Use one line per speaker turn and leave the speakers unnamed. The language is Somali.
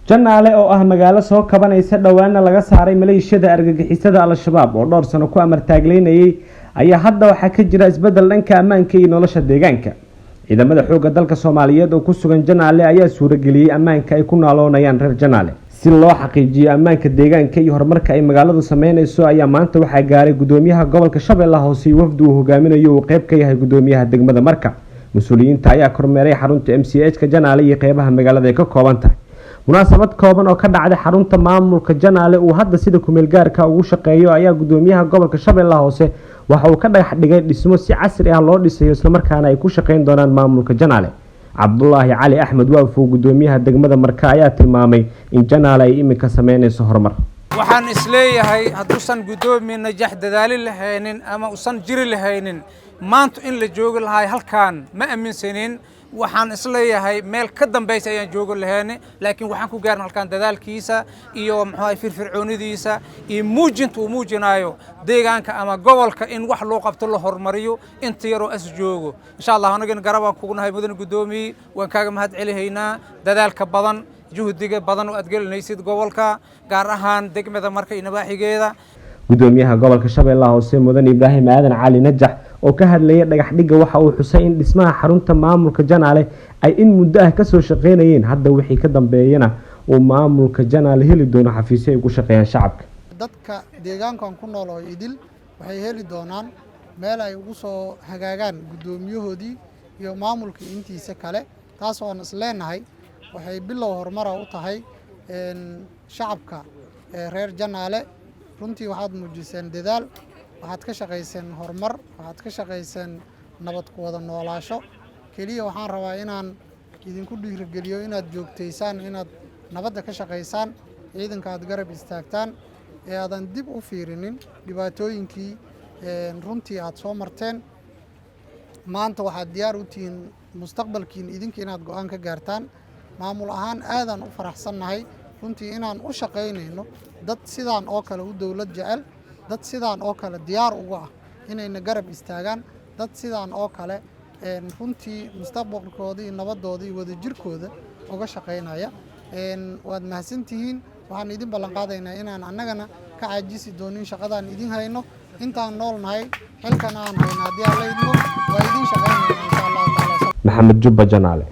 Janaale oo ah magaalo soo kabanaysa dhawaana laga saaray maleeshiyada argagixisada Al-Shabaab oo dhowr sano ku amar taagleynayay ayaa hadda waxa ka jira isbedel dhanka ammaanka iyo nolosha deegaanka. Ciidamada xoogga dalka Soomaaliyeed oo ku sugan Janaale ayaa suurageliyay ammaanka ay ku naaloonayaan reer Janaale. Si loo xaqiijiyo ammaanka deegaanka iyo horumarka ay magaaladu sameynayso ayaa maanta waxa gaaray gudoomiyaha gobolka Shabeellaha Hoose wafdi uu hogaaminayo oo qayb ka yahay gudoomiyaha degmada Marka. Mas'uuliyiinta ayaa kormeeray xarunta MCH ka Janaale iyo qaybaha magaalada ay ka kooban tahay. munaasabad kooban oo ka dhacday xarunta maamulka Janaale uu hadda sida ku meel gaarka ugu shaqeeyo ayaa gudoomiyaha gobolka Shabeellaha Hoose waxa uu ka dhagax dhigay dhismo si casri ah loo dhisayo isla markaana ay ku shaqeyn doonaan maamulka Janaale. Cabdullaahi Cali Axmed Waafo gudoomiyaha degmada Marka ayaa tilmaamay in Janaale ay imika sameynayso horumar.
waxaan isleeyahay haduusan gudoomiye najax dadaali lahaynin ama usan jiri lahaynin maanta in la joogo lahay halkaan ma aaminsanin. waxaan isleeyahay meel ka dambaysa ayaan joogo lahayn laakiin waxaan ku gaarnay halkaan dadaalkiisa iyo maxay firfircoonidiisa iyo muujinta uu muujinayo deegaanka ama gobolka in wax loo qabto la hormariyo inta yar oo as joogo insha Allah anagana garabaan kugu nahay mudan gudoomiye waan kaaga mahad celihaynaa dadaalka badan juhdiga badan oo aad gelinaysid gobolka gaar ahaan degmada Marka iyo nabaaxigeeda.
gudoomiyaha gobolka Shabeellaha Hoose mudan Ibraahim Aadan Cali Najax oo ka hadlayay dhagax dhiga waxa uu xusay in dhismaha xarunta maamulka Janaale ay in muddo ah ka soo shaqeynayeen hadda wixii ka dambeeyana uu maamulka Janaale heli doono xafiisyo ay ku shaqeeyaan shacabka.
dadka deegaankan ku nool oo idil waxay heli doonaan meel ay ugu soo hagaagaan gudoomiyahoodii iyo maamulka intiisa kale taas oo aan isleenahay waxay bilow horumar u tahay shacabka reer Janaale. runtii waxaad muujiseen dadaal waxaad ka shaqeyseen horumar waxaad ka shaqeyseen nabad ku wada noolaasho kaliya waxaan rabaa inaan idinku dhiirigeliyo inaad joogteysaan inaad nabadda ka shaqeysaan ciidanka aad garab istaagtaan ee aadan dib u fiirinin dhibaatooyinkii runtii aad soo marteen maanta waxaad diyaar u tihiin mustaqbalkiin idinka inaad go'aan ka gaartaan maamul ahaan aadan u faraxsannahay runtii inaan u shaqeynayno dad sidaan oo kale u dawlad jecel dad sidaan oo kale diyaar ugu ah inayna garab istaagaan dad sidaan oo kale runtii mustaqbalkooda iyo nabadooda iyo wadajirkooda uga shaqeynaya waad mahadsantihiin waxaan idin ballan qaadaynaa inaan annagana ka caajisi doonin shaqadaan idin hayno intaan noolnahay xilkan aan hayno haddii aan la idmo waa idin shaqeynaynaa insha Allah taala.
Maxamed Jubba Janaale.